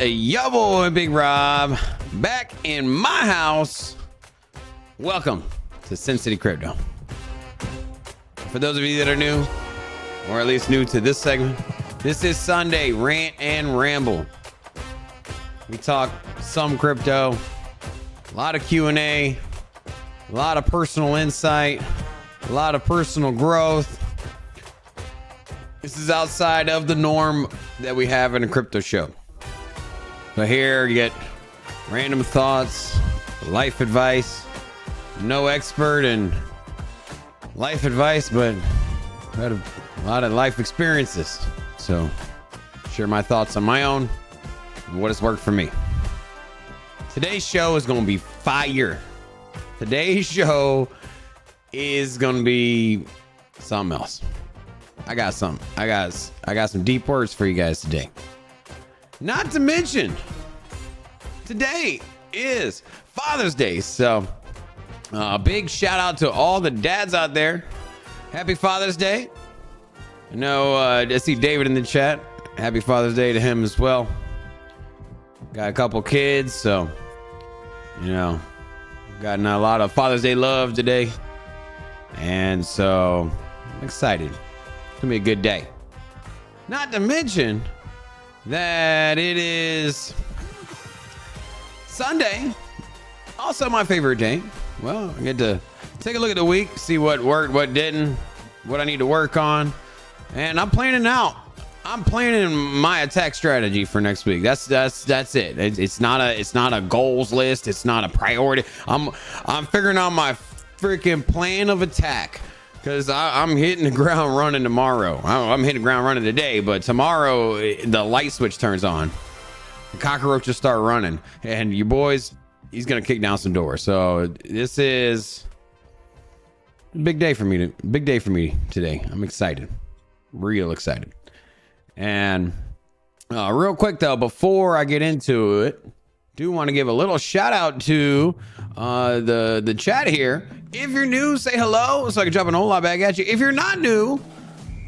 Yo boy, Big Rob, back in my house. Welcome to Sin City Crypto. For those of you that are new, or at least new to this segment, this is Sunday Rant and Ramble. We talk some crypto, a lot of Q&A, a lot of personal insight, a lot of personal growth. This is outside of the norm that we have in a crypto show. So here you get random thoughts, life advice. No expert in life advice, but I've had a lot of life experiences. So share my thoughts on my own and what has worked for me. Today's show is going to be fire. Today's show is going to be something else. I got some deep words for you guys today. Not to mention, today is Father's Day. So a big shout out to all the dads out there. Happy Father's Day. I know I see David in the chat. Happy Father's Day to him as well. Got a couple kids, so gotten a lot of Father's Day love today. And so I'm excited. It's gonna be a good day. Not to mention that it is Sunday, also my favorite day. Well, I get to take a look at the week, see what worked, what didn't, what I need to work on, and I'm planning out. I'm planning my attack strategy for next week. That's it. It's not a goals list. It's not a priority. I'm figuring out my freaking plan of attack. Because I'm hitting the ground running tomorrow. I'm hitting the ground running today, but tomorrow the light switch turns on. The cockroaches start running. And you boys, he's going to kick down some doors. So this is a big day for me. Big day for me today. I'm excited. Real excited. And real quick, though, before I get into it, do want to give a little shout out to the chat here. If you're new, say hello so I can drop an hola back at you. If you're not new,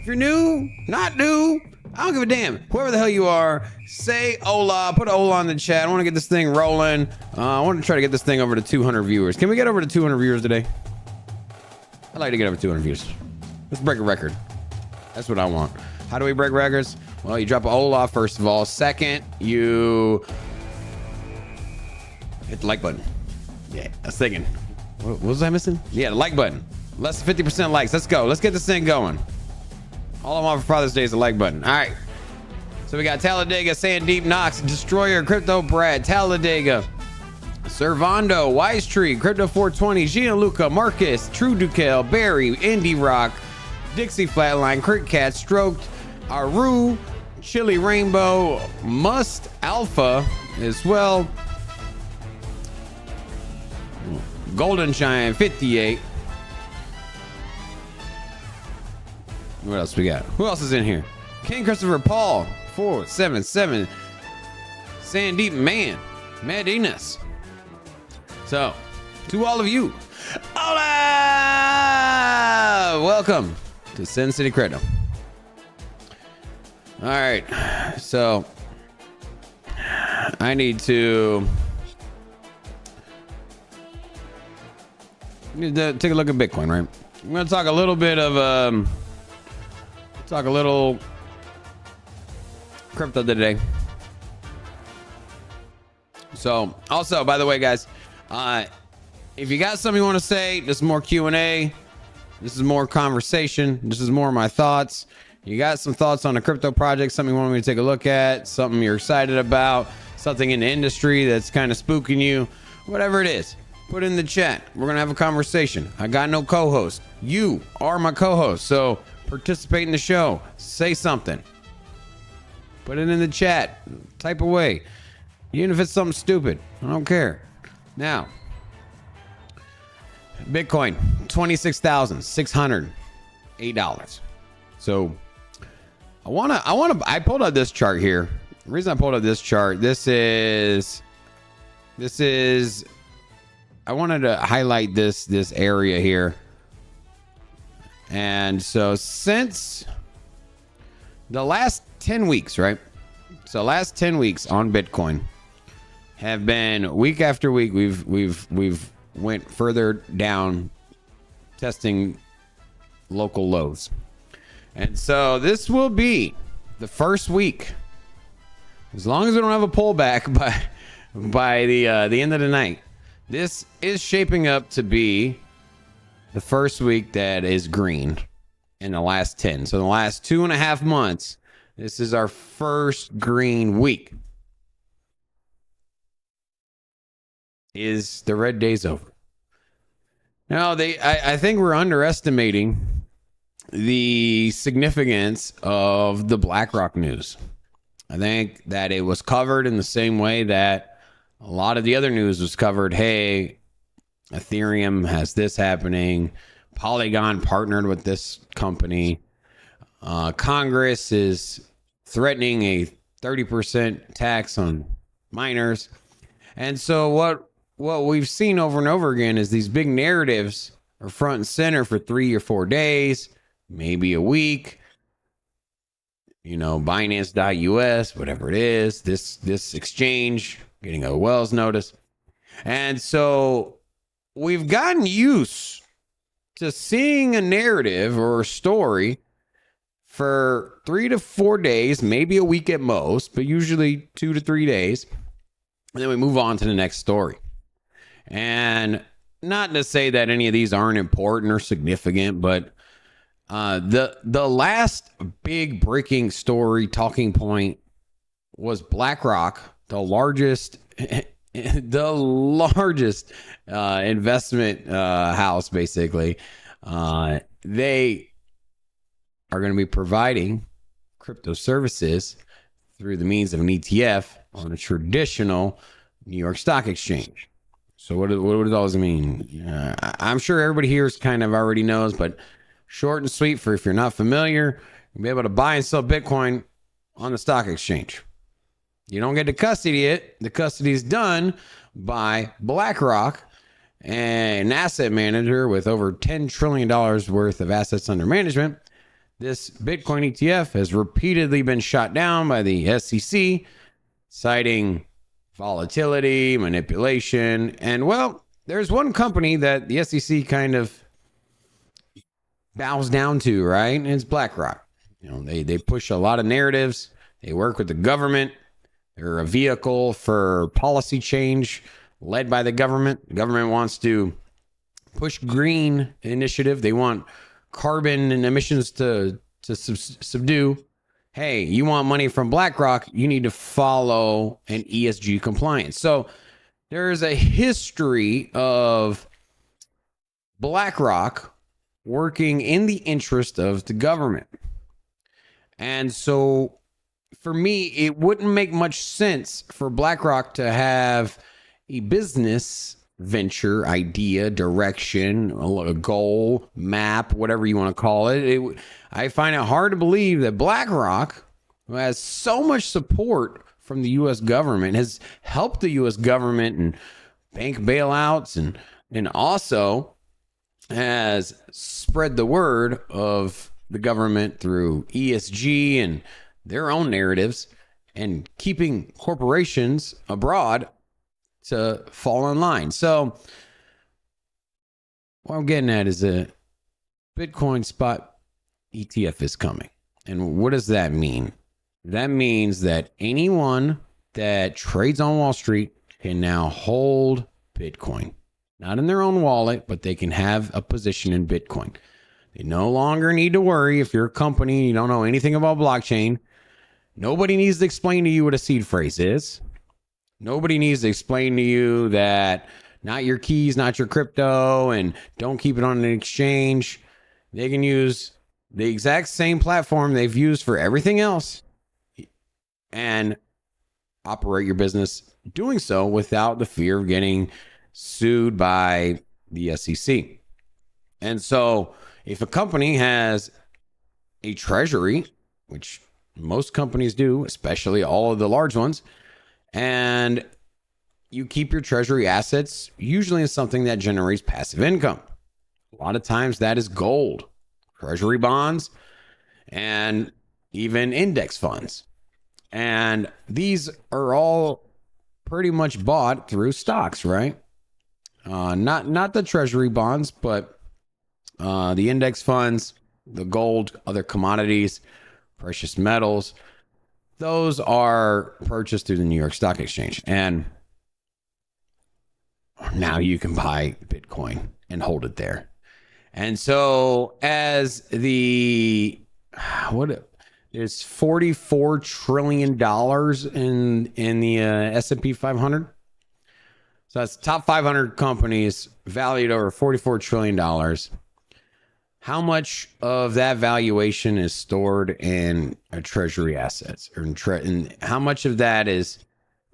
not new, I don't give a damn. Whoever the hell you are, say hola, put a hola in the chat. I want to get this thing rolling. I want to try to get this thing over to 200 viewers. Can we get over to 200 viewers today? I'd like to get over 200 views. Let's break a record. That's what I want. How do we break records? Well, you drop a hola first of all. Second, you hit the like button. Yeah, I was thinking. What was I missing? Yeah, the like button. Less than 50% likes. Let's go. Let's get this thing going. All I want for Father's Day is a like button. All right. So we got Talladega, Sandeep, Knox, Destroyer, Crypto Brad, Talladega, Servando, Wise Tree, Crypto 420, Gianluca, Marcus, True Ducal, Barry, Indie Rock, Dixie Flatline, Crit Cat, Stroked, Aru, Chili Rainbow, Must Alpha as well. Golden Shine 58. What else we got? Who else is in here? King Christopher Paul 477. Sandeep Man Madinas. So to all of you, hola! Welcome to Sin City Crypto. All right, so I need to take a look at Bitcoin, right? I'm going to talk a little bit of crypto today. So also, by the way, guys, if you got something you want to say, this is more Q&A. This is more conversation. This is more of my thoughts. You got some thoughts on a crypto project, something you want me to take a look at, something you're excited about, something in the industry that's kind of spooking you, whatever it is. Put it in the chat. We're going to have a conversation. I got no co-host. You are my co-host. So participate in the show. Say something. Put it in the chat. Type away. Even if it's something stupid. I don't care. Now, Bitcoin, $26,608. So I pulled up this chart here. The reason I pulled up this chart, this is I wanted to highlight this area here. And so since the last 10 weeks, right? So last 10 weeks on Bitcoin have been week after week. We've went further down, testing local lows. And so this will be the first week, as long as we don't have a pullback by the end of the night. This is shaping up to be the first week that is green in the last 10. So in the last 2.5 months, this is our first green week. Is the red days over? Now, I think we're underestimating the significance of the BlackRock news. I think that it was covered in the same way that a lot of the other news was covered. Hey, Ethereum has this happening. Polygon partnered with this company. Congress is threatening a 30% tax on miners. And so what we've seen over and over again is these big narratives are front and center for 3 or 4 days, maybe a week. You know, Binance.us, whatever it is, this exchange getting a Wells notice. And so we've gotten used to seeing a narrative or a story for 3 to 4 days, maybe a week at most, but usually 2 to 3 days. And then we move on to the next story. And not to say that any of these aren't important or significant, but the last big breaking story talking point was BlackRock, the largest investment house, basically. They are going to be providing crypto services through the means of an ETF on a traditional New York Stock Exchange. So what does all this mean? I'm sure everybody here is kind of already knows, but short and sweet, for if you're not familiar, you'll be able to buy and sell Bitcoin on the stock exchange. You don't get to custody it. The custody is done by BlackRock, an asset manager with over $10 trillion worth of assets under management. This Bitcoin ETF has repeatedly been shot down by the SEC, citing volatility, manipulation, and well, there's one company that the SEC kind of bows down to, right? And it's BlackRock. You know, they push a lot of narratives. They work with the government. They're a vehicle for policy change led by the government. The government wants to push green initiative. They want carbon and emissions to subdue. Hey, you want money from BlackRock, you need to follow an ESG compliance. So there is a history of BlackRock working in the interest of the government. And so for me, it wouldn't make much sense for BlackRock to have a business venture, idea, direction, a goal, map, whatever you want to call it. I find it hard to believe that BlackRock, who has so much support from the U.S. government, has helped the U.S. government and bank bailouts and also has spread the word of the government through ESG and their own narratives and keeping corporations abroad to fall in line. So what I'm getting at is a Bitcoin spot ETF is coming. And what does that mean? That means that anyone that trades on Wall Street can now hold Bitcoin. Not in their own wallet, but they can have a position in Bitcoin. They no longer need to worry if you're a company and you don't know anything about blockchain. Nobody needs to explain to you what a seed phrase is. Nobody needs to explain to you that not your keys, not your crypto, and don't keep it on an exchange. They can use the exact same platform they've used for everything else and operate your business doing so without the fear of getting sued by the SEC. And so if a company has a treasury, which most companies do, especially all of the large ones, and you keep your treasury assets, usually in something that generates passive income. A lot of times that is gold, treasury bonds, and even index funds. And these are all pretty much bought through stocks, right? Not the treasury bonds, but the index funds, the gold, other commodities, precious metals. Those are purchased through the New York Stock Exchange. And now you can buy Bitcoin and hold it there. And so as it's $44 trillion in the S&P 500. So that's top 500 companies valued over $44 trillion. How much of that valuation is stored in treasury assets? And how much of that is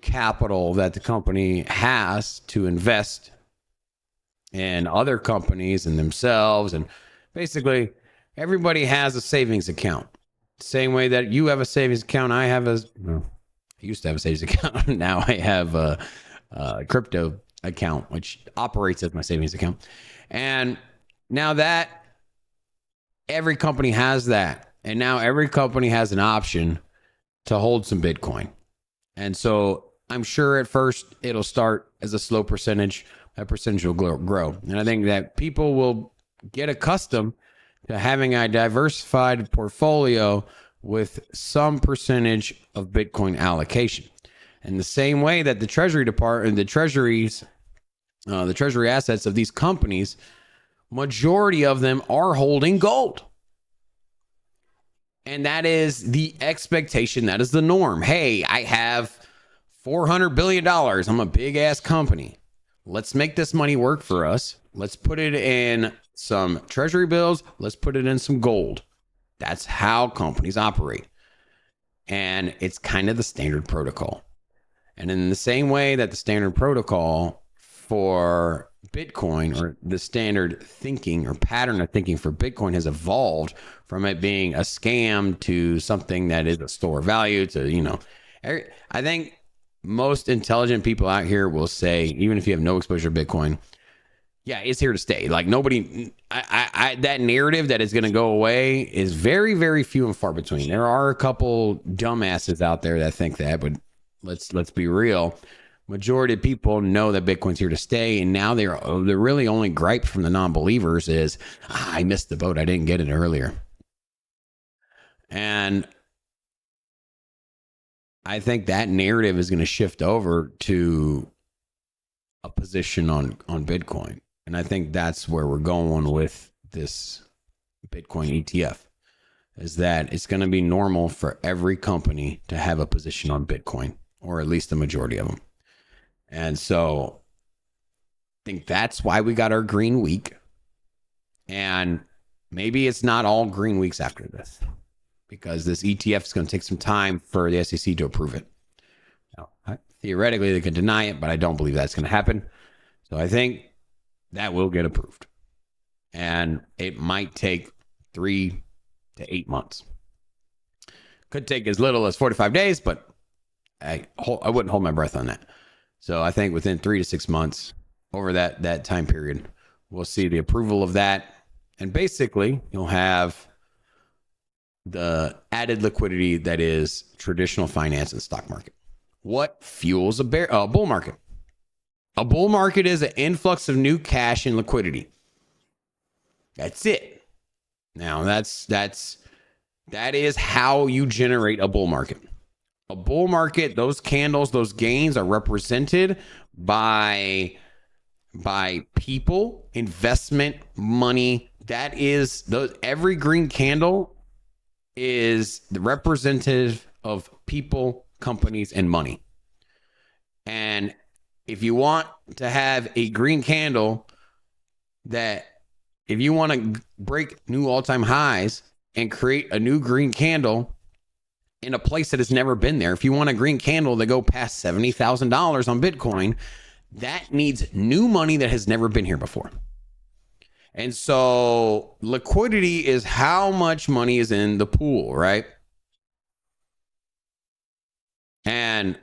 capital that the company has to invest in other companies and themselves? And basically, everybody has a savings account. Same way that you have a savings account, I used to have a savings account. Now I have a crypto account, which operates as my savings account. And now that every company has that, and now every company has an option to hold some Bitcoin. And so I'm sure at first it'll start as a slow percentage. That percentage will grow. And I think that people will get accustomed to having a diversified portfolio with some percentage of Bitcoin allocation. In the same way that the Treasury Department, the treasury assets of these companies, majority of them are holding gold. And that is the expectation. That is the norm. Hey, I have $400 billion. I'm a big ass company. Let's make this money work for us. Let's put it in some treasury bills. Let's put it in some gold. That's how companies operate. And it's kind of the standard protocol. And in the same way that the standard protocol for Bitcoin, or the standard thinking or pattern of thinking for Bitcoin, has evolved from it being a scam to something that is a store of value to, I think most intelligent people out here will say, even if you have no exposure to Bitcoin, yeah, it's here to stay. Like nobody, that narrative that is going to go away is very, very few and far between. There are a couple dumbasses out there that think that, but let's be real. Majority of people know that Bitcoin's here to stay, and now they're really only gripe from the non-believers is, I missed the boat. I didn't get it earlier. And I think that narrative is going to shift over to a position on Bitcoin. And I think that's where we're going with this Bitcoin ETF, is that it's going to be normal for every company to have a position on Bitcoin, or at least the majority of them. And so I think that's why we got our green week. And maybe it's not all green weeks after this, because this ETF is going to take some time for the SEC to approve it. Now, theoretically, they could deny it, but I don't believe that's going to happen. So I think that will get approved. And it might take 3 to 8 months. Could take as little as 45 days, but I wouldn't hold my breath on that. So I think within 3 to 6 months, over that time period, we'll see the approval of that. And basically, you'll have the added liquidity that is traditional finance and stock market. What fuels a bull market? A bull market is an influx of new cash and liquidity. That's it. Now, that is how you generate a bull market. A bull market, those candles, those gains are represented by people, investment, money. That is, every green candle is the representative of people, companies, and money. And if you want to have a green candle, if you want to break new all-time highs and create a new green candle in a place that has never been there, if you want a green candle to go past $70,000 on Bitcoin, that needs new money that has never been here before. And so liquidity is how much money is in the pool, right? And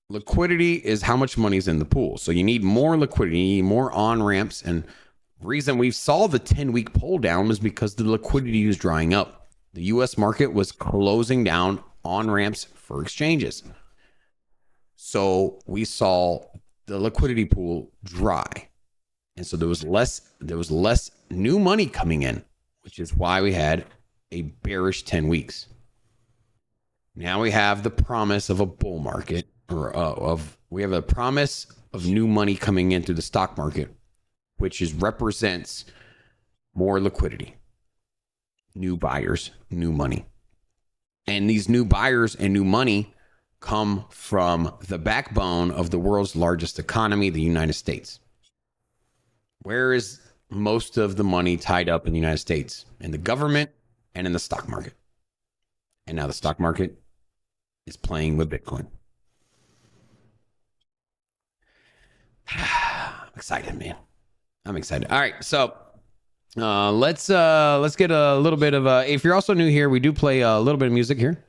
liquidity is how much money is in the pool. So you need more liquidity, you need more on-ramps. And the reason we saw the 10-week pull down was because the liquidity was drying up. The U.S. market was closing down on ramps for exchanges. So we saw the liquidity pool dry. And so there was less new money coming in, which is why we had a bearish 10 weeks. Now we have the promise of a bull market, we have a promise of new money coming in through the stock market, which represents more liquidity, new buyers, new money. And these new buyers and new money come from the backbone of the world's largest economy, the United States. Where is most of the money tied up in the United States? In the government and in the stock market. And now the stock market is playing with Bitcoin. I'm excited, man. I'm excited. All right, so let's get a little bit of if you're also new here, we do play a little bit of music here.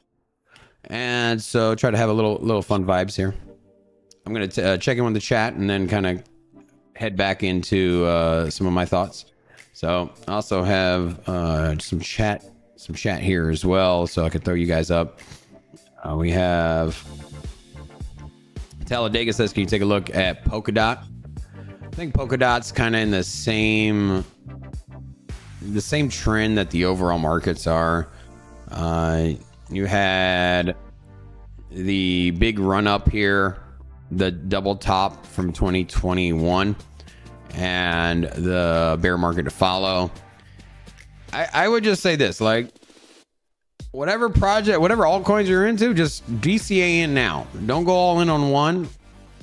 And so try to have a little fun vibes here. I'm going to check in with the chat and then kind of head back into some of my thoughts. So I also have some chat here as well, so I could throw you guys up. We have Talladega says, can you take a look at Polkadot? I think Polkadot's kind of in the same trend that the overall markets are. You had the big run up here, the double top from 2021, and the bear market to follow. I would just say this, like, whatever altcoins you're into, just DCA in now. Don't go all in on one.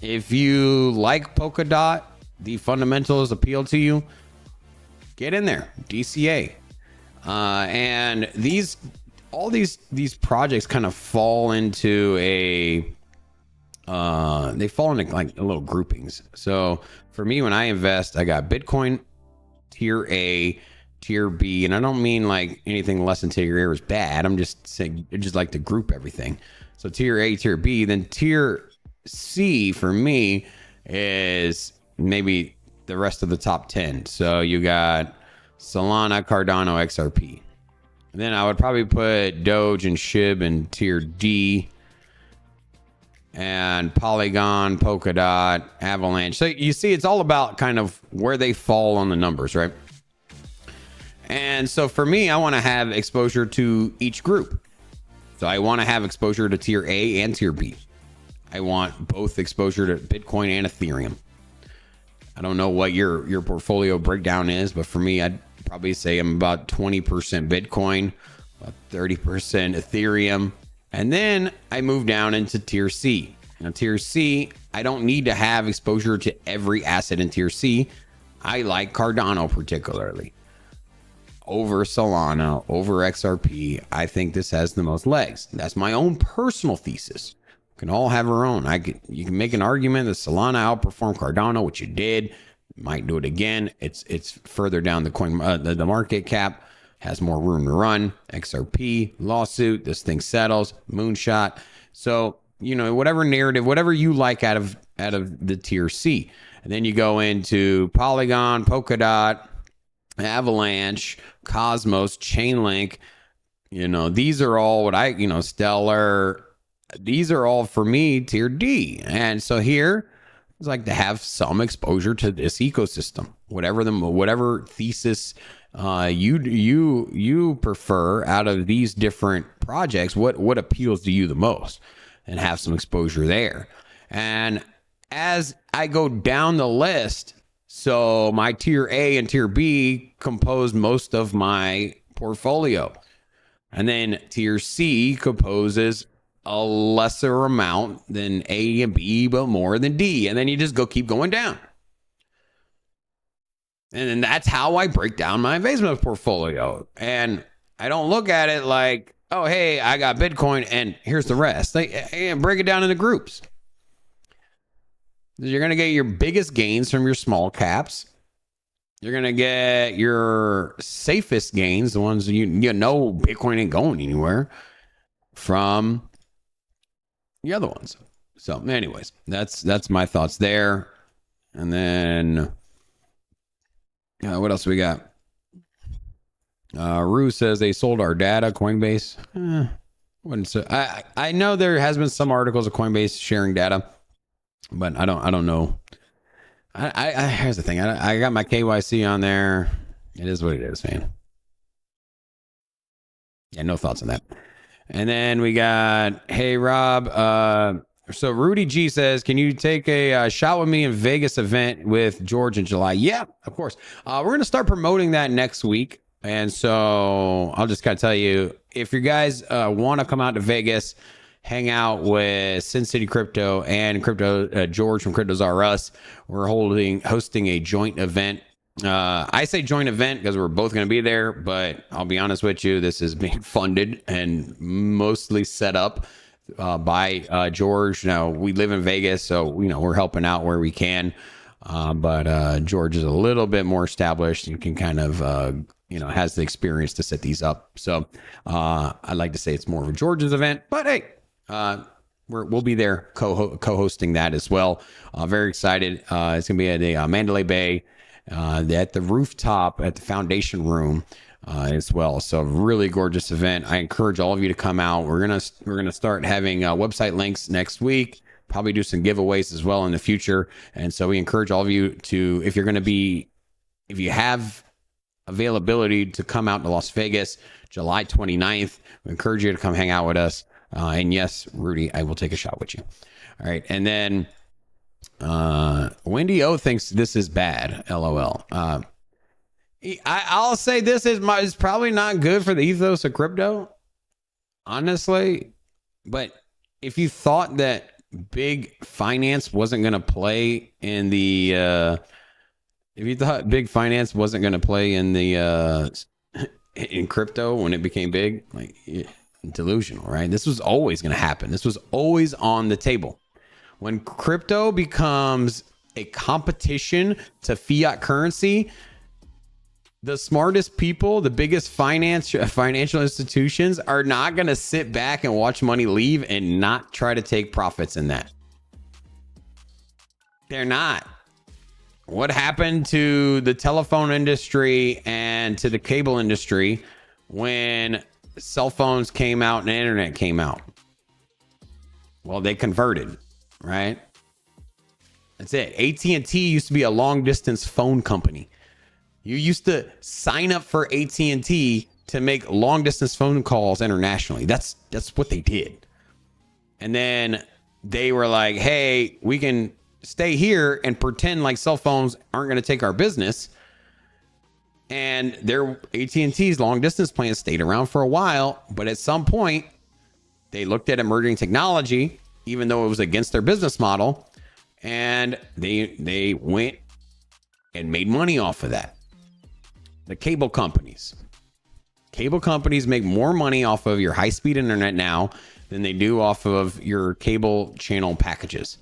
If you like Polkadot, the fundamentals appeal to you, get in there, DCA. And all these projects kind of fall into they fall into like little groupings. So for me, when I invest, I got Bitcoin, tier A, tier B, and I don't mean like anything less than tier A is bad. I'm just saying I just like to group everything. So tier A, tier B, then tier C for me is maybe the rest of the top 10. So you got Solana, Cardano, XRP. And then I would probably put Doge and SHIB in tier D, and Polygon, Polkadot, Avalanche. So you see, it's all about kind of where they fall on the numbers, right? And so for me, I want to have exposure to each group. So I want to have exposure to tier A and tier B. I want both exposure to Bitcoin and Ethereum. I don't know what your portfolio breakdown is, but for me, I'd probably say I'm about 20% Bitcoin, about 30% Ethereum. And then I move down into tier C. Now, tier C, I don't need to have exposure to every asset in tier C. I like Cardano particularly over Solana, over XRP. I think this has the most legs. That's my own personal thesis. We can all have our own. You can make an argument that Solana outperformed Cardano, which it did. Might do it again. It's further down the market cap. Has more room to run. XRP, lawsuit, this thing settles, moonshot. So, whatever narrative, whatever you like out of the tier C. And then you go into Polygon, Polkadot, Avalanche, Cosmos, Chainlink. These are all Stellar. These are all for me tier D. And so here, it's like to have some exposure to this ecosystem. Whatever thesis you prefer out of these different projects, what appeals to you the most, and have some exposure there. And as I go down the list, so my tier A and tier B compose most of my portfolio, and then tier C composes a lesser amount than A and B, but more than D, and then you just keep going down. And then that's how I break down my investment portfolio. And I don't look at it like, oh, hey, I got Bitcoin and here's the rest. Break it down into groups. You're going to get your biggest gains from your small caps. You're going to get your safest gains, the ones Bitcoin ain't going anywhere, from the other ones. So anyways, that's my thoughts there. And then what else we got? Rue says they sold our data, Coinbase. So I know there has been some articles of Coinbase sharing data, but I don't know. Here's the thing. I got my KYC on there. It is what it is, man. Yeah, no thoughts on that. And then we got, hey Rob. So Rudy G says, can you take a shot with me in Vegas event with George in July? Yeah, of course. We're going to start promoting that next week. And so I'll just kind of tell you, if you guys want to come out to Vegas, hang out with Sin City Crypto and Crypto George from Cryptos R Us, we're hosting a joint event. I say joint event because we're both going to be there, but I'll be honest with you, this is being funded and mostly set up by George. Now, we live in Vegas, so we're helping out where we can. But George is a little bit more established and can kind of has the experience to set these up. So I'd like to say it's more of a George's event, but hey, we'll be there co-hosting that as well. Very excited. It's gonna be at the Mandalay Bay, at the rooftop at the Foundation Room as well. So really gorgeous event. I encourage all of you to come out. We're gonna start having website links next week. Probably do some giveaways as well in the future. And so we encourage all of you to, if you have availability to come out to Las Vegas, July 29th, we encourage you to come hang out with us. And yes, Rudy, I will take a shot with you. All right. And then Wendy O thinks this is bad. LOL. I'll say this is probably not good for the ethos of crypto, honestly. But if you thought that big finance wasn't going to play in the in crypto when it became big, like, delusional, right? This was always going to happen. This was always on the table. When crypto becomes a competition to fiat currency, the smartest people, the biggest financial institutions are not going to sit back and watch money leave and not try to take profits in that. They're not. What happened to the telephone industry and to the cable industry when cell phones came out and the internet came out? Well, they converted, right? That's it. AT&T used to be a long distance phone company. You used to sign up for AT&T to make long distance phone calls internationally. That's what they did. And then they were like, hey, we can stay here and pretend like cell phones aren't going to take our business. And their AT&T's long distance plan stayed around for a while, but at some point they looked at emerging technology, even though it was against their business model, and they went and made money off of that. The cable companies make more money off of your high-speed internet now than they do off of your cable channel packages.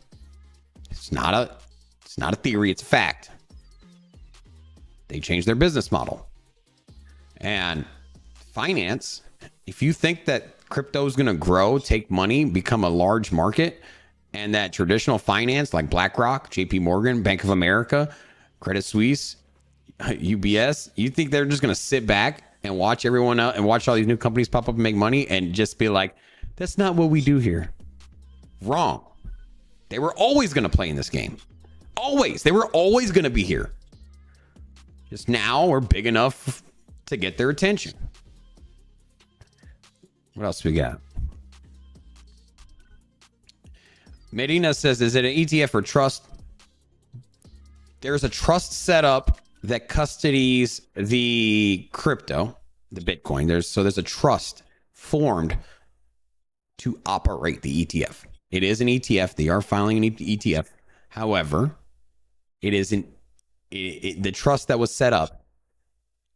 It's not a theory, it's a fact. They changed their business model. And finance, if you think that crypto is going to grow, take money, become a large market, and that traditional finance like BlackRock, JP Morgan, Bank of America, Credit Suisse, UBS, you think they're just going to sit back and watch everyone else and watch all these new companies pop up and make money and just be like, that's not what we do here? Wrong. They were always going to play in this game. Always. They were always going to be here. Just now we're big enough to get their attention. What else we got? Medina says, is it an ETF or trust? There's a trust set up that custodies the crypto, the Bitcoin. There's a trust formed to operate the ETF. It is an ETF. They are filing an ETF. However, it isn't. The trust that was set up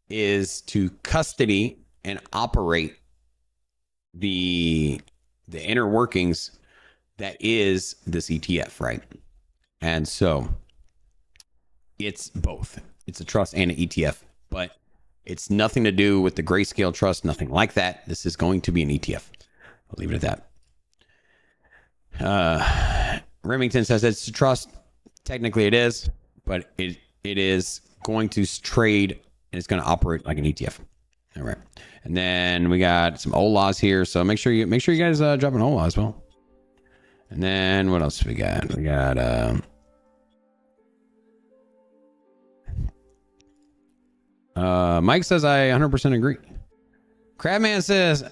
is to custody and operate the inner workings that is this ETF, right? And so it's both. It's a trust and an ETF, but it's nothing to do with the Grayscale trust, nothing like that. This is going to be an ETF. I'll leave it at that. Remington says it's a trust. Technically it is, but it is going to trade and it's going to operate like an ETF. All right. And then we got some Ola's here. So make sure you guys drop an Ola as well. And then what else we got? We got Mike says I 100% agree. Crabman says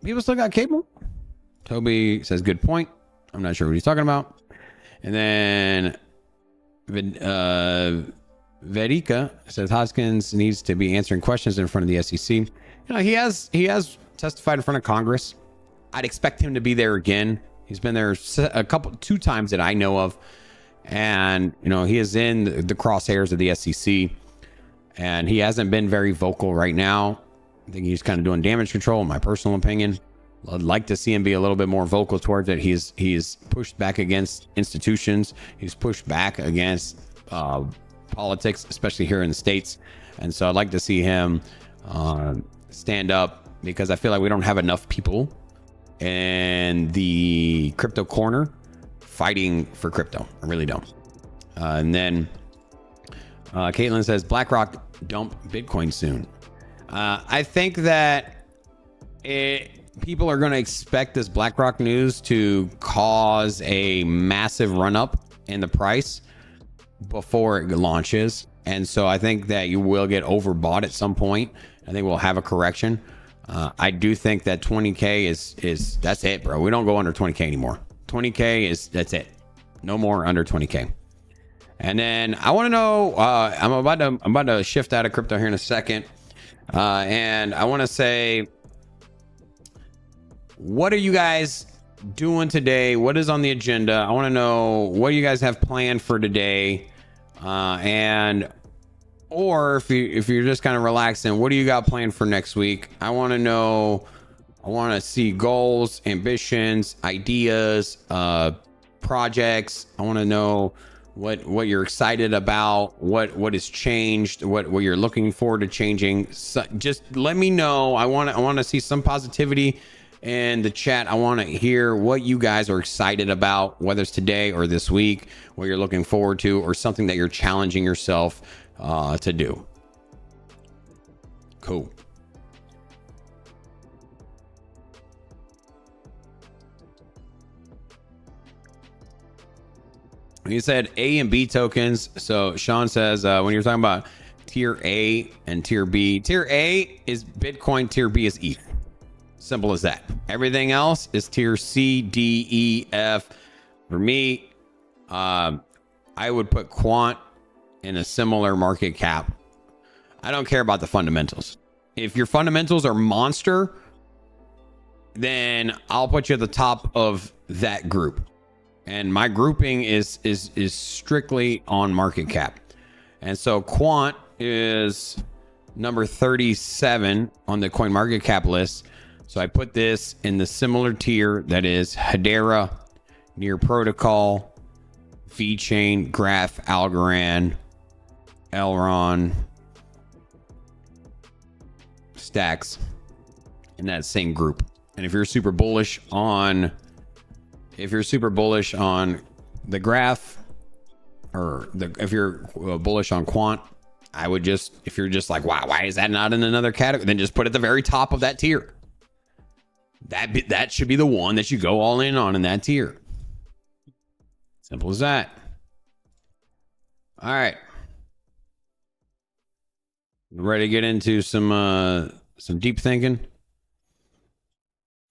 people still got cable. Toby says good point. I'm not sure what he's talking about. And then Vedika says Hoskins needs to be answering questions in front of the SEC. You know, he has testified in front of Congress. I'd expect him to be there again. He's been there two times that I know of, and you know he is in the crosshairs of the SEC, and he hasn't been very vocal right now. I think he's kind of doing damage control, in my personal opinion. I'd like to see him be a little bit more vocal towards it. He's pushed back against institutions. He's pushed back against politics, especially here in the States. And so I'd like to see him stand up, because I feel like we don't have enough people in the crypto corner fighting for crypto. I really don't. And then Caitlin says BlackRock dump Bitcoin soon. I think that people are going to expect this BlackRock news to cause a massive run up in the price before it launches. And so I think that you will get overbought at some point. I think we'll have a correction. I do think that 20K is that's it, bro. We don't go under 20K anymore. 20K that's it. No more under 20K. And then I want to know, I'm about to shift out of crypto here in a second. And I want to say, what are you guys doing today? What is on the agenda? I want to know what you guys have planned for today. Or if you're just kind of relaxing, what do you got planned for next week? I want to know. I want to see goals, ambitions, ideas, projects. I want to know what you're excited about, what has changed, what you're looking forward to changing. So just let me know. I want to see some positivity in the chat. I want to hear what you guys are excited about, whether it's today or this week, what you're looking forward to, or something that you're challenging yourself to do. Cool. You said A and B tokens. So Sean says when you're talking about tier A and tier B, tier A is Bitcoin, tier B is ETH. Simple as that. Everything else is tier C, D, E, F. For me, I would put Quant in a similar market cap. I don't care about the fundamentals. If your fundamentals are monster, then I'll put you at the top of that group. And my grouping is strictly on market cap. And so Quant is number 37 on the coin market cap list. So I put this in the similar tier that is Hedera, Near Protocol, VeChain, Graph, Algorand, Elrond, Stacks, in that same group. And if you're super bullish on the graph, or if you're bullish on Quant, I would just, if you're just like, wow, why is that not in another category? Then just put it at the very top of that tier. That should be the one that you go all in on in that tier. Simple as that. All right. Ready to get into some deep thinking?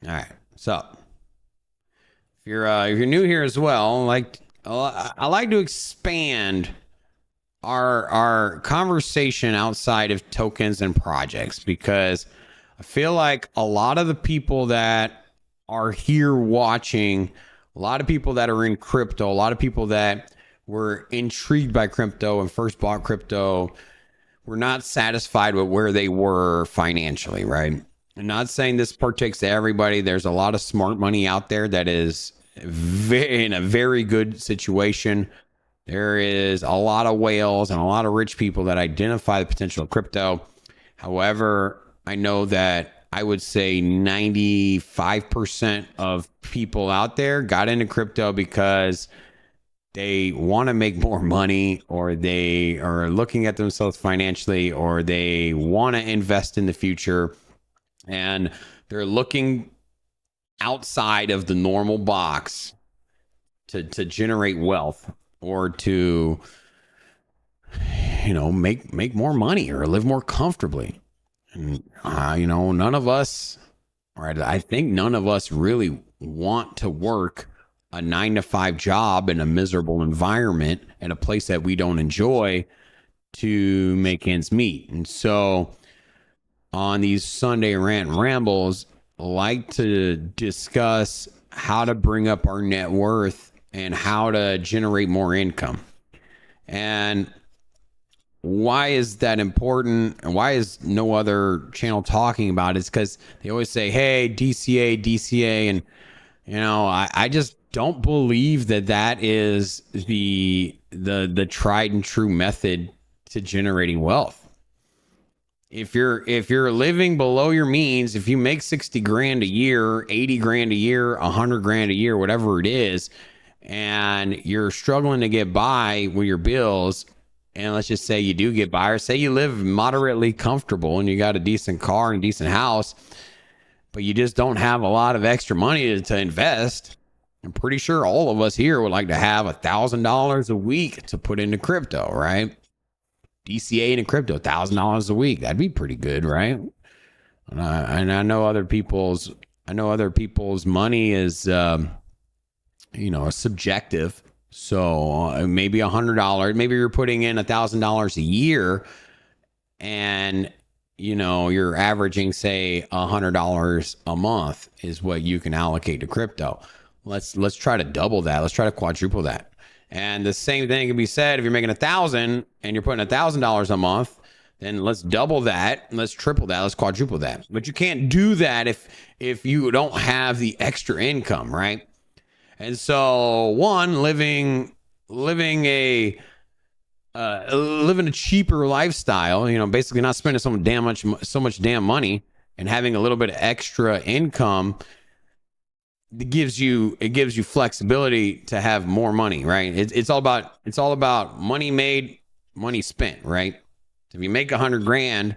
All right. So if you're new here as well, I like to expand our conversation outside of tokens and projects, because I feel like a lot of the people that are here watching, a lot of people that are in crypto, a lot of people that were intrigued by crypto and first bought crypto, were not satisfied with where they were financially, right? I'm not saying this partakes to everybody. There's a lot of smart money out there that is in a very good situation. There is a lot of whales and a lot of rich people that identify the potential of crypto. However, I know that I would say 95% of people out there got into crypto because they want to make more money, or they are looking at themselves financially, or they want to invest in the future. and they're looking outside of the normal box to generate wealth or to make more money or live more comfortably. And none of us, right? I think none of us really want to work a 9 to 5 job in a miserable environment at a place that we don't enjoy to make ends meet. And so on these Sunday rant and rambles, I like to discuss how to bring up our net worth and how to generate more income. And why is that important? And why is no other channel talking about it? It's because they always say, hey, DCA. And, I just don't believe that is the tried and true method to generating wealth. If you're living below your means, if you make 60 grand a year, 80 grand a year, 100 grand a year, whatever it is, and you're struggling to get by with your bills, and let's just say you do get by, or say you live moderately comfortable and you got a decent car and a decent house, but you just don't have a lot of extra money to invest. I'm pretty sure all of us here would like to have $1,000 a week to put into crypto, right? DCA into crypto, $1,000 a week. That'd be pretty good, right? And I know other people's money is subjective. So maybe $100, maybe you're putting in $1,000 a year, and you're averaging, say, $100 a month is what you can allocate to crypto. Let's try to double that. Let's try to quadruple that. And the same thing can be said if you're making $1,000 and you're putting $1,000 a month. Then let's double that. Let's triple that. Let's quadruple that. But you can't do that if you don't have the extra income, right? And so, one, living a cheaper lifestyle, basically not spending so much damn money, and having a little bit of extra income, it gives you flexibility to have more money, right? It's all about money made, money spent, right? If you make 100 grand,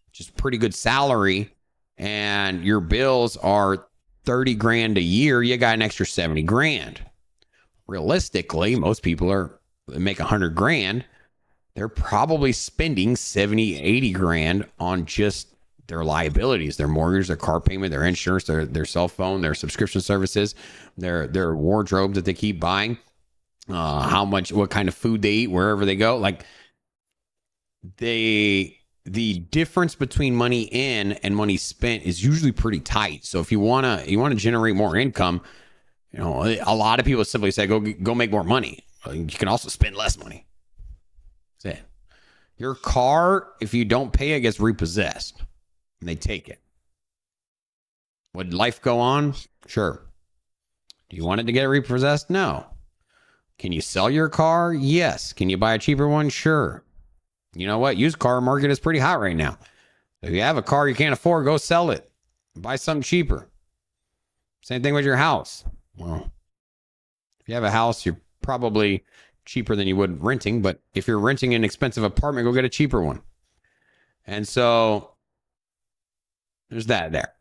which is pretty good salary, and your bills are 30 grand a year, you got an extra 70 grand. Realistically, most people make 100 grand. They're probably spending 70, 80 grand on just their liabilities, their mortgage, their car payment, their insurance, their cell phone, their subscription services, their wardrobe that they keep buying, what kind of food they eat, wherever they go. Like, the difference between money in and money spent is usually pretty tight. So if you want to generate more income, a lot of people simply say, go make more money. You can also spend less money. That's it. Your car, if you don't pay it, gets repossessed and they take it. Would life go on? Sure. Do you want it to get repossessed? No. Can you sell your car? Yes. Can you buy a cheaper one? Sure. You know what? Used car market is pretty hot right now. If you have a car you can't afford, go sell it. Buy something cheaper. Same thing with your house. Well, if you have a house, you're probably cheaper than you would renting. But if you're renting an expensive apartment, go get a cheaper one. And so there's that there.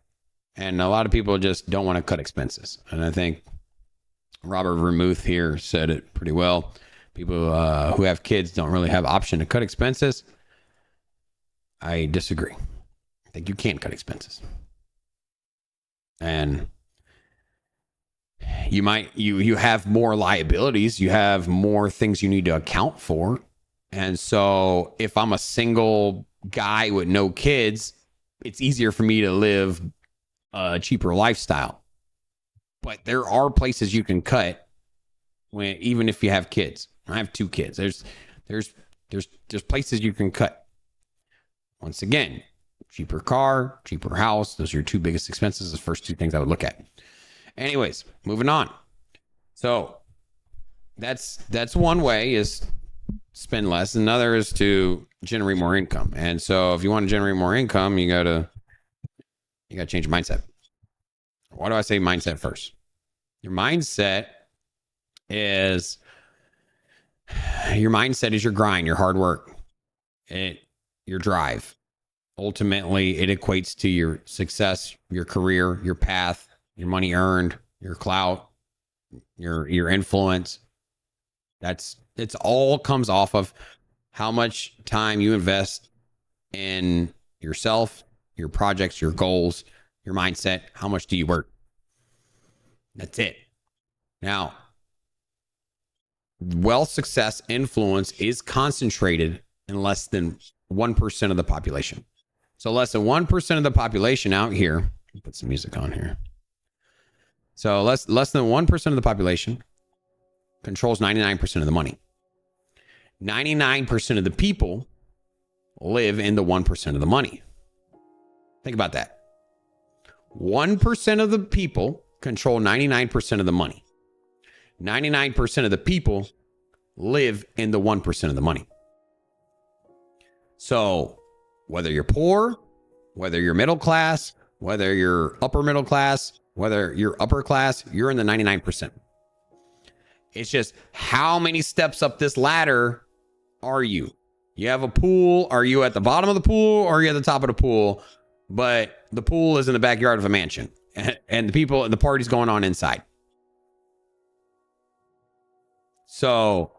And a lot of people just don't want to cut expenses. And I think Robert Vermouth here said it pretty well. People who have kids don't really have option to cut expenses. I disagree. I think you can cut expenses. And you have more liabilities. You have more things you need to account for. And so if I'm a single guy with no kids, it's easier for me to live a cheaper lifestyle. But there are places you can cut even if you have kids. I have 2 kids. There's places you can cut. Once again, cheaper car, cheaper house. Those are your 2 biggest expenses. The first 2 things I would look at. Anyways, moving on. So that's one way, is spend less. Another is to generate more income. And so if you want to generate more income, you gotta change your mindset. Why do I say mindset first? Your mindset is your grind, your hard work, your drive. ultimately it equates to your success, your career, your path, your money earned, your clout, your influence. It's all comes off of how much time you invest in yourself, your projects, your goals, your mindset. How much do you work? That's it. Now, wealth, success, influence is concentrated in less than 1% of the population. So less than 1% of the population out here, put some music on here. So less than 1% of the population controls 99% of the money. 99% of the people live in the 1% of the money. Think about that. 1% of the people control 99% of the money. 99% of the people live in the 1% of the money. So whether you're poor, whether you're middle class, whether you're upper middle class, whether you're upper class, you're in the 99%. It's just how many steps up this ladder are you? You have a pool. Are you at the bottom of the pool or are you at the top of the pool? But the pool is in the backyard of a mansion and the party's going on inside. So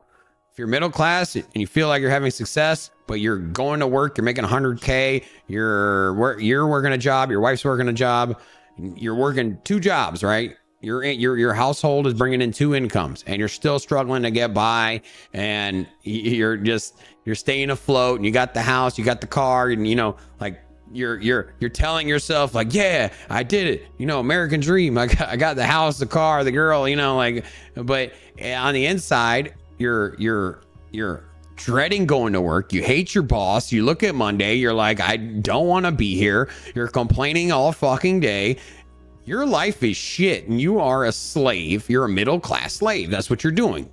if you're middle class and you feel like you're having success, but you're going to work, you're making 100K, you're working a job, your wife's working a job, you're working 2 jobs, right? Your household is bringing in 2 incomes and you're still struggling to get by and you're staying afloat and you got the house, you got the car and you're telling yourself like, yeah, I did it. American dream. I got the house, the car, the girl, but on the inside, you're dreading going to work. You hate your boss. You look at Monday, you're like, I don't want to be here. You're complaining all fucking day. Your life is shit and you are a slave. You're a middle class slave. That's what you're doing.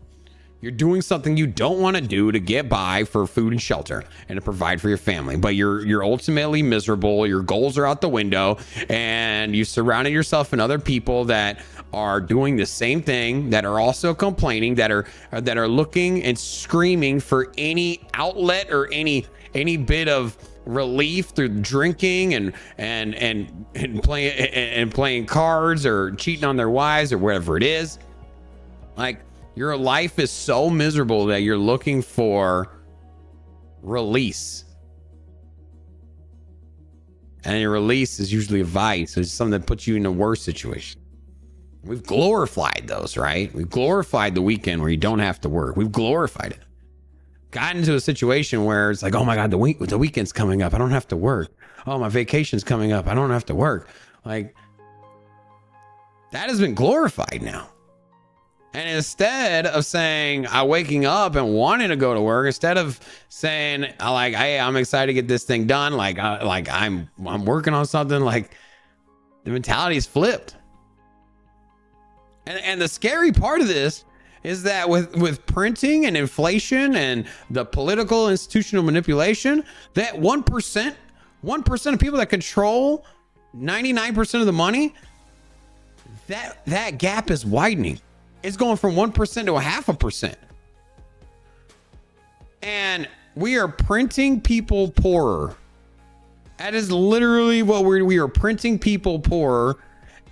You're doing something you don't want to do to get by for food and shelter and to provide for your family. But you're ultimately miserable. Your goals are out the window and you surrounded yourself and other people that are doing the same thing, that are also complaining, that are looking and screaming for any outlet or any bit of relief through drinking and playing cards or cheating on their wives or whatever it is. Like, your life is so miserable that you're looking for release. And your release is usually a vice. It's something that puts you in a worse situation. We've glorified those, right? We've glorified the weekend where you don't have to work. We've glorified it. Gotten into a situation where it's like, oh my God, the weekend's coming up. I don't have to work. Oh, my vacation's coming up. I don't have to work. Like, that has been glorified now. And instead of saying waking up and wanting to go to work, instead of saying like, hey, I'm excited to get this thing done, I'm working on something, like the mentality is flipped. And the scary part of this is that with printing and inflation and the political institutional manipulation, that 1% of people that control 99% of the money, that gap is widening. It's going from 1% to 0.5%. And we are printing people poorer. That is literally what we are printing people poorer.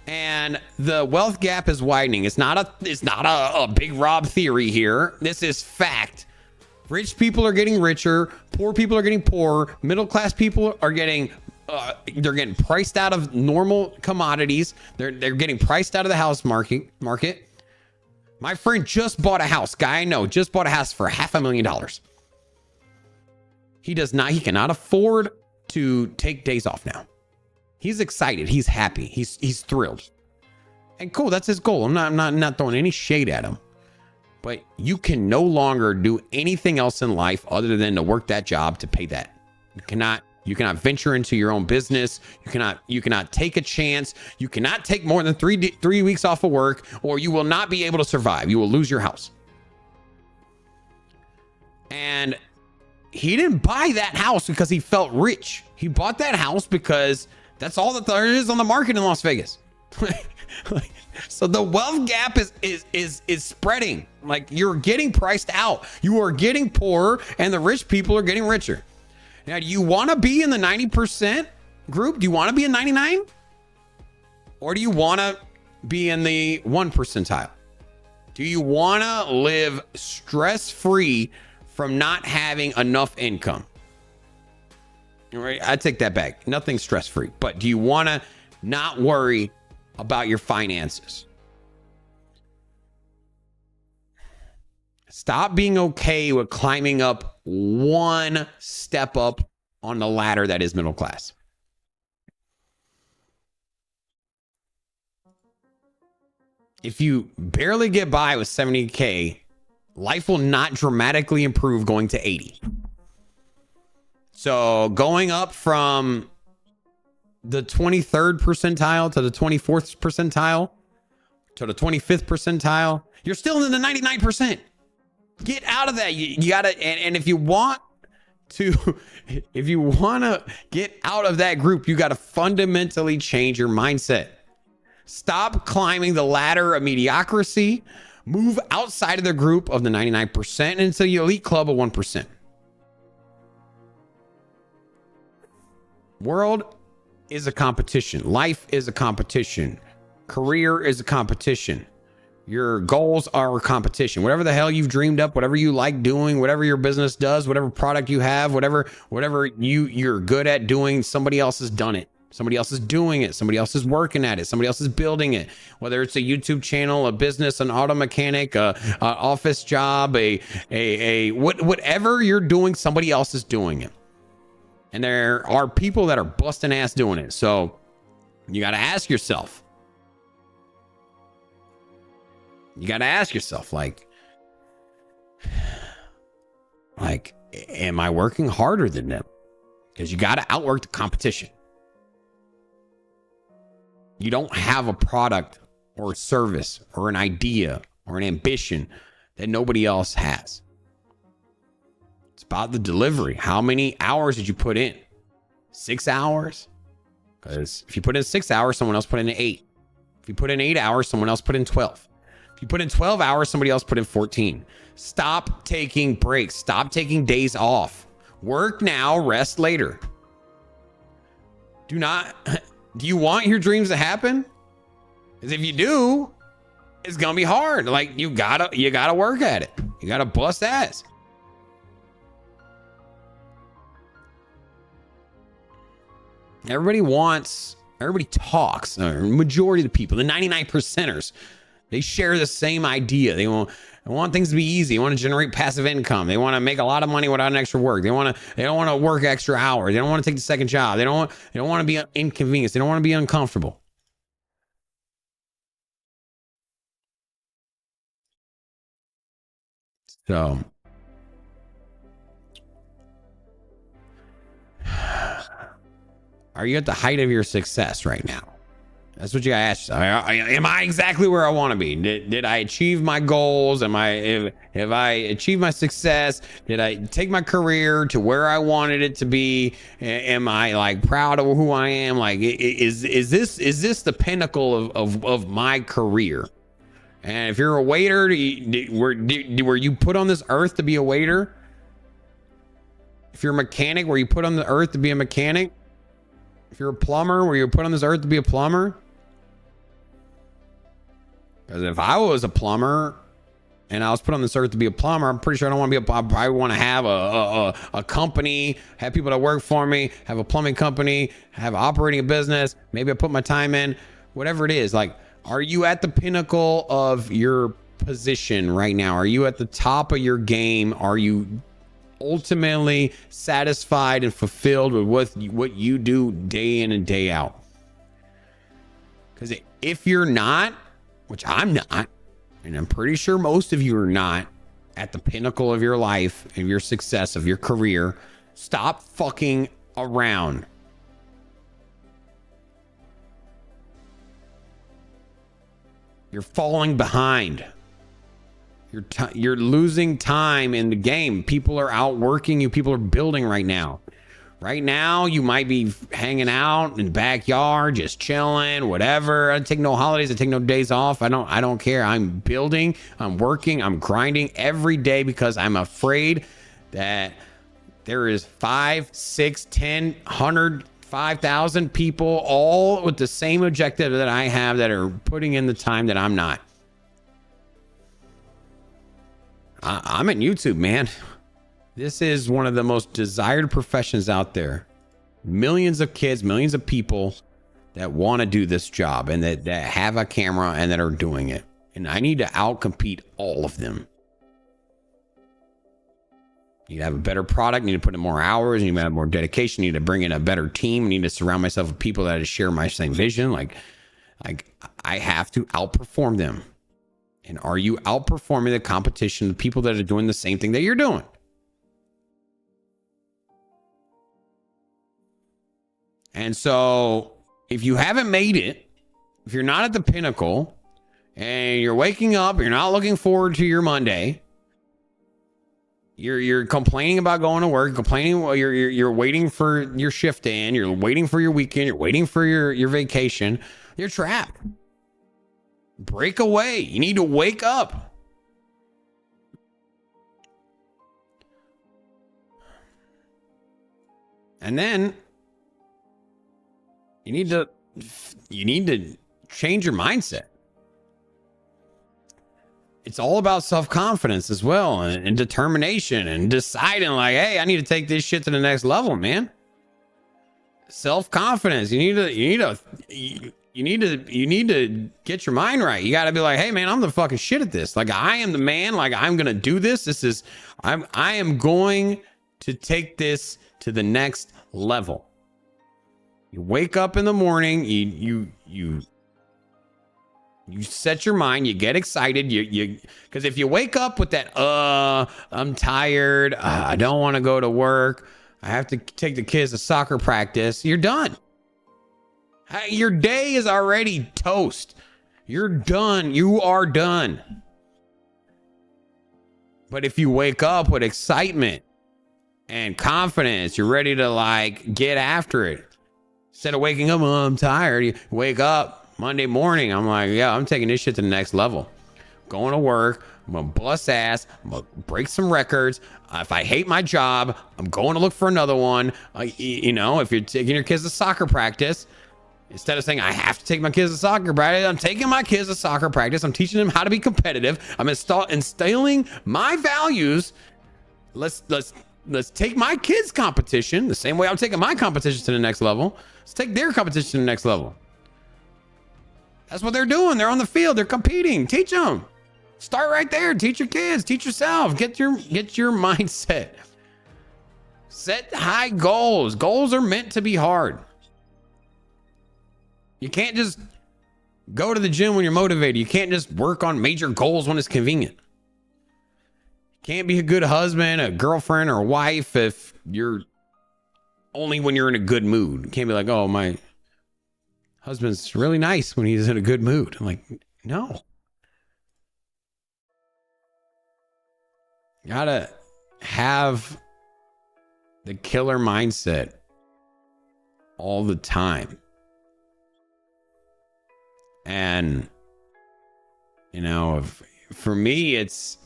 And the wealth gap is widening. It's not a big Rob theory here. This is fact. Rich people are getting richer. Poor people are getting poorer. Middle class people are getting they're getting priced out of normal commodities. They're getting priced out of the house market. My friend just bought a house. Guy I know just bought a house for $500,000. He cannot afford to take days off now. He's excited. He's happy. He's thrilled. And cool, that's his goal. I'm not throwing any shade at him. But you can no longer do anything else in life other than to work that job to pay that. You cannot venture into your own business. You cannot take a chance. You cannot take more than 3 weeks off of work, or you will not be able to survive. You will lose your house. And he didn't buy that house because he felt rich. He bought that house because that's all that there is on the market in Las Vegas. So the wealth gap is spreading. Like, you're getting priced out. You are getting poorer and the rich people are getting richer. Now, do you want to be in the 90% group? Do you want to be in 99? Or do you want to be in the 1 percentile? Do you want to live stress-free from not having enough income? All right, I take that back. Nothing stress-free. But do you want to not worry about your finances? Stop being okay with climbing up one step up on the ladder that is middle class. If you barely get by with 70K, life will not dramatically improve going to 80. So going up from the 23rd percentile to the 24th percentile to the 25th percentile, you're still in the 99%. Get out of that. You gotta, and if you want to get out of that group, you gotta fundamentally change your mindset. Stop climbing the ladder of mediocrity. Move outside of the group of the 99% into the elite club of 1%. World is a competition. Life is a competition. Career is a competition. Your goals are a competition. Whatever the hell you've dreamed up, whatever you like doing, whatever your business does, whatever product you have, whatever you're good at doing, somebody else has done it. Somebody else is doing it. Somebody else is working at it. Somebody else is building it. Whether it's a YouTube channel, a business, an auto mechanic, a office job, whatever you're doing, somebody else is doing it. And there are people that are busting ass doing it. So you got to ask yourself. Like, am I working harder than them? Because you got to outwork the competition. You don't have a product or a service or an idea or an ambition that nobody else has. It's about the delivery. How many hours did you put in? 6 hours? Because if you put in 6 hours, someone else put in 8. If you put in 8 hours, someone else put in 12. If you put in 12 hours, somebody else put in 14. Stop taking breaks. Stop taking days off. Work now, rest later. Do you want your dreams to happen? Because if you do, it's gonna be hard. Like, you gotta work at it. You gotta bust ass. Everybody talks, or majority of the people, the 99%ers, they share the same idea. They want things to be easy. They want to generate passive income. They want to make a lot of money without an extra work. They don't want to work extra hours. They don't want to take the second job. They don't want to be inconvenienced. They don't want to be uncomfortable. So are you at the height of your success right now? That's what you gotta ask yourself. Am I exactly where I want to be? Did I achieve my goals? Have I achieved my success? Did I take my career to where I wanted it to be? Am I like proud of who I am? Like, is this the pinnacle of my career? And if you're a waiter, were you put on this earth to be a waiter? If you're a mechanic, were you put on the earth to be a mechanic? If you're a plumber, were you put on this earth to be a plumber? Because if I was a plumber and I was put on this earth to be a plumber, I'm pretty sure I don't want to be I want to have a company, have people that work for me, have a plumbing company, have operating a business. Maybe I put my time in, whatever it is. Like, are you at the pinnacle of your position right now? Are you at the top of your game? Are you ultimately satisfied and fulfilled with what you do day in and day out? Because if you're not, which I'm not, and I'm pretty sure most of you are not at the pinnacle of your life, of your success, of your career, stop fucking around. You're falling behind. You're losing time in the game. People are outworking you. People are building right now. Right now, you might be hanging out in the backyard, just chilling, whatever. I take no holidays. I take no days off. I don't care. I'm building. I'm working. I'm grinding every day because I'm afraid that there is 5, 6, 10, 100, 5,000 people all with the same objective that I have that are putting in the time that I'm not. I'm in YouTube, man. This is one of the most desired professions out there. Millions of kids, millions of people that want to do this job and that have a camera and that are doing it. And I need to outcompete all of them. You need to have a better product. You need to put in more hours. You need to have more dedication. You need to bring in a better team. You need to surround myself with people that share my same vision. Like I have to outperform them. And are you outperforming the competition, the people that are doing the same thing that you're doing? And so if you haven't made it, if you're not at the pinnacle and you're waking up, you're not looking forward to your Monday, you're complaining about going to work, complaining while you're waiting for your shift to end, you're waiting for your weekend, you're waiting for your vacation, you're trapped. Break away. You need to wake up. And then you need to change your mindset. It's all about self-confidence as well, and determination, and deciding like, hey, I need to take this shit to the next level, man. Self-confidence. You need to get your mind right. You got to be like, hey man, I'm the fucking shit at this. Like I am the man. Like I'm going to do this. I am going to take this to the next level. You wake up in the morning, you set your mind, you get excited, because if you wake up with that, I'm tired, I don't want to go to work, I have to take the kids to soccer practice, you're done. Your day is already toast. You're done. You are done. But if you wake up with excitement and confidence, you're ready to like get after it. Instead of waking up, oh, I'm tired. You wake up Monday morning. I'm like, yeah, I'm taking this shit to the next level. Going to work. I'm going to bust ass. I'm going to break some records. If I hate my job, I'm going to look for another one. If you're taking your kids to soccer practice, instead of saying, I have to take my kids to soccer practice, I'm taking my kids to soccer practice. I'm teaching them how to be competitive. I'm instilling my values. Let's take my kids' competition the same way I'm taking my competition to the next level. Let's take their competition to the next level. That's what they're doing. They're on the field. They're competing. Teach them. Start right there. Teach your kids. Teach yourself. Get your mindset. Set high goals. Goals are meant to be hard. You can't just go to the gym when you're motivated. You can't just work on major goals when it's convenient. You can't be a good husband, a girlfriend, or a wife if you're only when you're in a good mood. You can't be like, oh, my husband's really nice when he's in a good mood. I'm like, no. You gotta have the killer mindset all the time. And, for me, it's,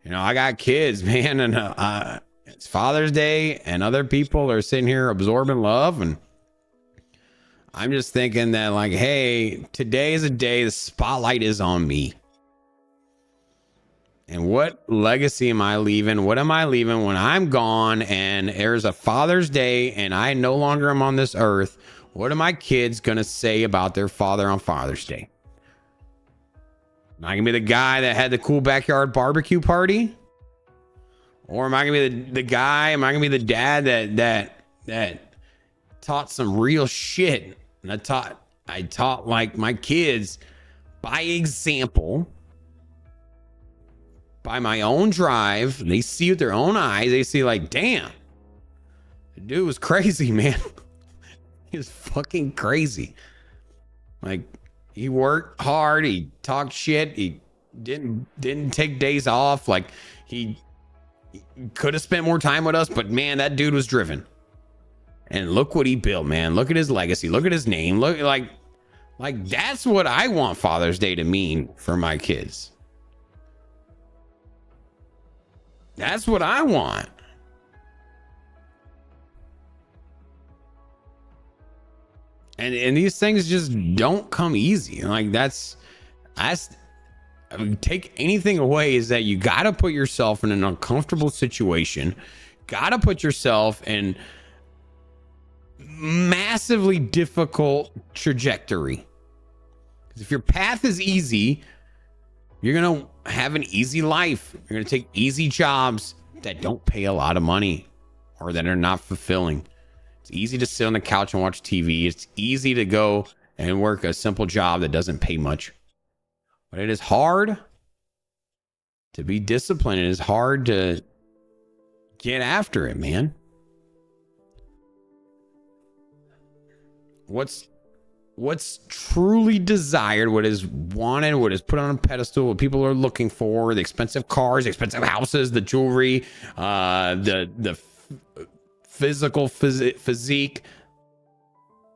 I got kids, man, and it's Father's Day and other people are sitting here absorbing love. And I'm just thinking that like, hey, today is a day, the spotlight is on me. And what legacy am I leaving? What am I leaving when I'm gone and there's a Father's Day and I no longer am on this earth? What are my kids going to say about their father on Father's Day? Am I going to be the guy that had the cool backyard barbecue party? Or am I going to be the guy, am I going to be the dad that taught some real shit? And I taught like my kids by example, by my own drive. They see with their own eyes. They see like, damn, the dude was crazy, man. He was fucking crazy. Like, he worked hard. He talked shit. He didn't take days off. Like, he could have spent more time with us, but man, that dude was driven. And look what he built, man. Look at his legacy. Look at his name. Look, like that's what I want Father's Day to mean for my kids. That's what I want. And these things just don't come easy. Like I mean, take anything away is that you got to put yourself in an uncomfortable situation, got to put yourself in massively difficult trajectory. Because if your path is easy, you're going to have an easy life. You're going to take easy jobs that don't pay a lot of money or that are not fulfilling. It's easy to sit on the couch and watch TV. It's easy to go and work a simple job that doesn't pay much. But it is hard to be disciplined. It is hard to get after it, man. What's truly desired, what is wanted, what is put on a pedestal, what people are looking for, the expensive cars, the expensive houses, the jewelry, the physical physique,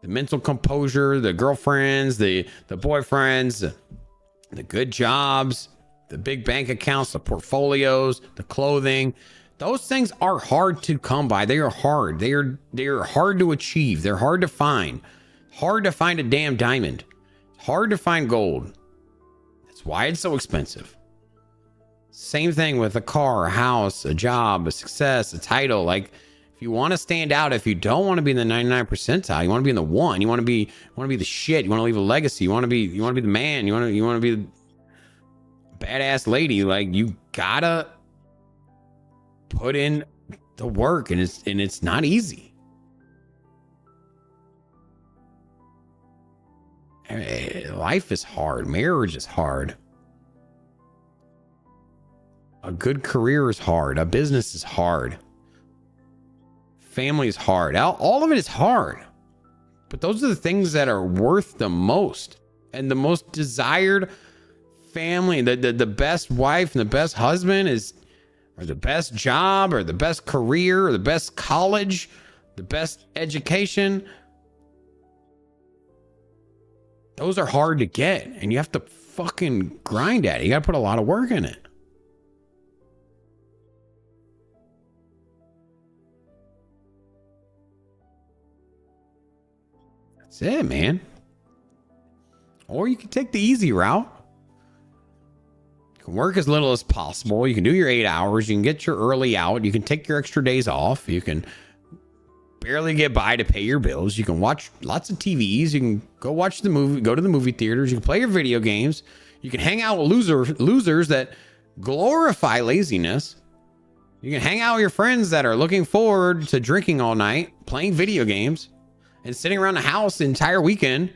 the mental composure, the girlfriends, the boyfriends, the good jobs, the big bank accounts, the portfolios, the clothing. Those things are hard to come by. They are hard. They are hard to achieve. They're hard to find. Hard to find a damn diamond. It's hard to find gold. That's why it's so expensive. Same thing with a car, a house, a job, a success, a title. Like, if you want to stand out, if you don't want to be in the 99 percentile, you want to be in the one. You want to be the shit. You want to leave a legacy. You want to be the man. You want to be the badass lady. Like, you gotta put in the work, and it's not easy. Life is hard. Marriage is hard. A good career is hard. A business is hard. Family is hard. All of it is hard. But those are the things that are worth the most. And the most desired family, the best wife and the best husband or the best job or the best career or the best college, the best education. Those are hard to get, and you have to fucking grind at it. You got to put a lot of work in it. That's it, man. Or you can take the easy route. You can work as little as possible. You can do your 8 hours. You can get your early out. You can take your extra days off. You can barely get by to pay your bills. You can watch lots of TVs. You can go watch the movie, go to the movie theaters. You can play your video games. You can hang out with losers that glorify laziness. You can hang out with your friends that are looking forward to drinking all night, playing video games, and sitting around the house the entire weekend.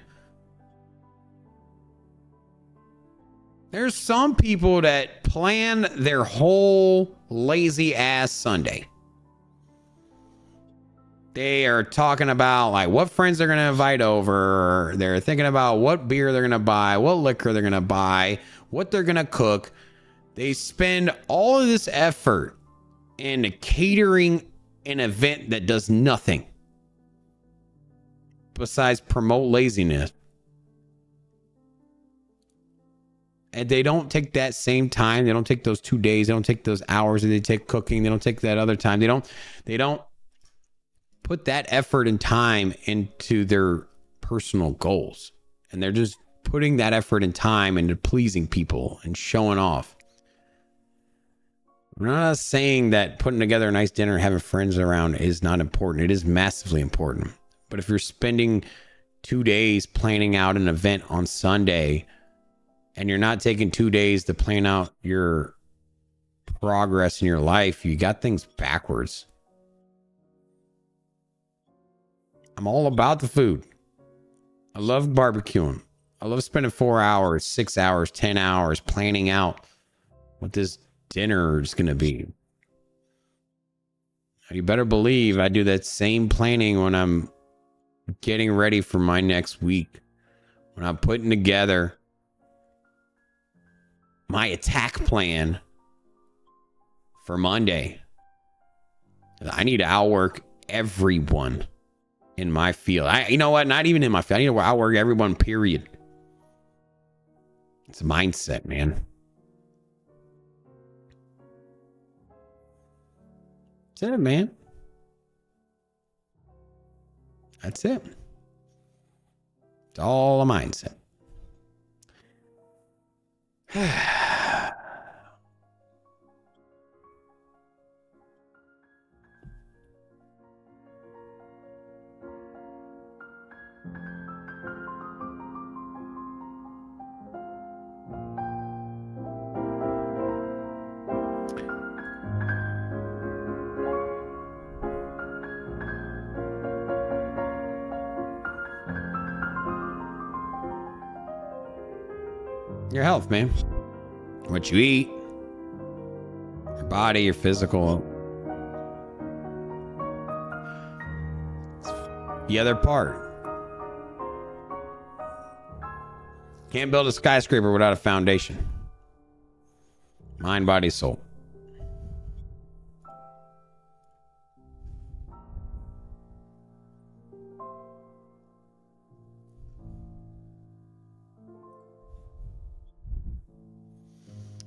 There's some people that plan their whole lazy ass Sunday. They are talking about like what friends they're going to invite over. They're thinking about what beer they're going to buy, what liquor they're going to buy, what they're going to cook. They spend all of this effort in catering an event that does nothing besides promote laziness. And they don't take that same time. They don't take those 2 days. They don't take those hours that they take cooking. They don't take that other time. They don't put that effort and time into their personal goals. And they're just putting that effort and time into pleasing people and showing off. I'm not saying that putting together a nice dinner and having friends around is not important. It is massively important. But if you're spending 2 days planning out an event on Sunday and you're not taking 2 days to plan out your progress in your life, you got things backwards. I'm all about the food. I love barbecuing. I love spending 4 hours, 6 hours, 10 hours planning out what this dinner is going to be. You better believe I do that same planning when I'm getting ready for my next week. When I'm putting together my attack plan for Monday. I need to outwork everyone in my field. You know what? Not even in my field. I need to outwork everyone, period. It's a mindset, man. That's it, man. That's it. It's all a mindset. Your health, man. What you eat, your body, your physical. The other part. Can't build a skyscraper without a foundation. Mind, body, soul.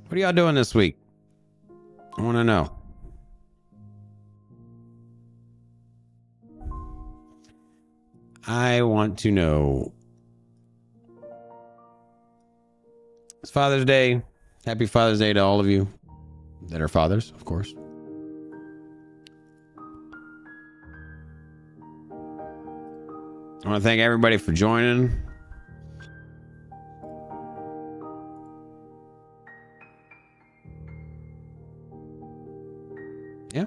What are y'all doing this week? I want to know. I want to know. It's Father's Day. Happy Father's Day to all of you that are fathers, of course. I want to thank everybody for joining. Yeah.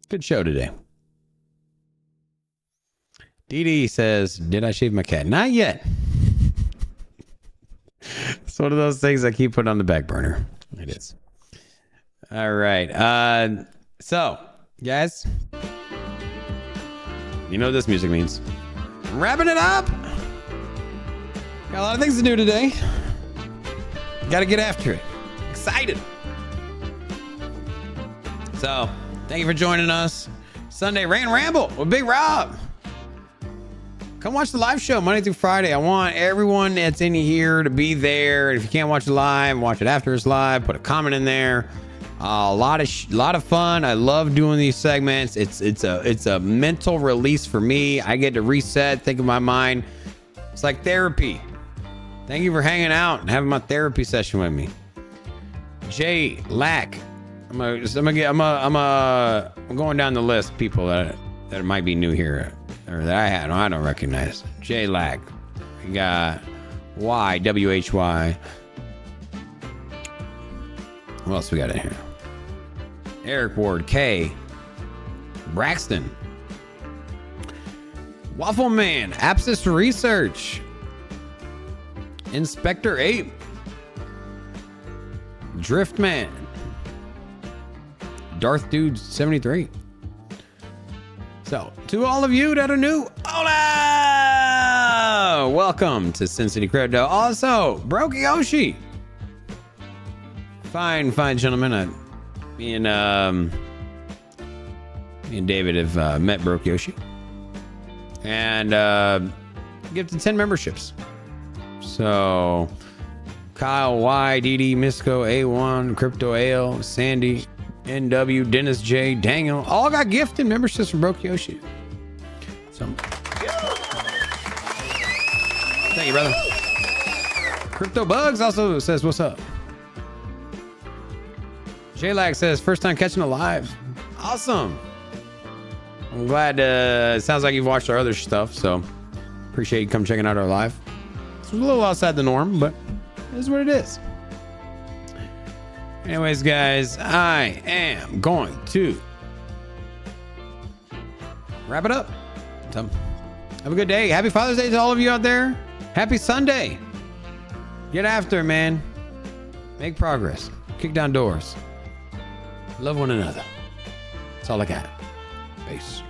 Good show today. Dee Dee says, did I shave my cat? Not yet. It's one of those things I keep putting on the back burner. It is. All right. So, guys, you know what this music means. Wrapping it up. Got a lot of things to do today. Got to get after it. Excited. So, thank you for joining us. Sunday Rant Ramble with Big Rob. Come watch the live show Monday through Friday. I want everyone that's in here to be there. If you can't watch it live, watch it after it's live. Put a comment in there. A lot of fun. I love doing these segments. It's a mental release for me. I get to reset, think of my mind. It's like therapy. Thank you for hanging out and having my therapy session with me. Jay Lack. I'm going down the list. People that might be new here or that I don't recognize. Jay Lack. We got WHY. What else we got in here? Eric Ward, K. Braxton. Waffle Man, Abscess Research. Inspector Ape. Driftman. Darth Dude 73. So, to all of you that are new, hola! Welcome to Sin City Crypto. Also, Broke Yoshi. Fine gentlemen. Me and David have met Broke Yoshi. And gifted 10 memberships. So, Kyle Y, DD, Misco, A1, Crypto Ale, Sandy, NW, Dennis J, Daniel, all got gifted memberships from Broke Yoshi. So, thank you, brother. Crypto Bugs also says, what's up? J-Lag says, first time catching it live. Awesome. I'm glad. It sounds like you've watched our other stuff, so appreciate you come checking out our live. It's a little outside the norm, but it is what it is. Anyways, guys, I am going to wrap it up. So, have a good day. Happy Father's Day to all of you out there. Happy Sunday. Get after it, man. Make progress. Kick down doors. Love one another. That's all I got. Peace.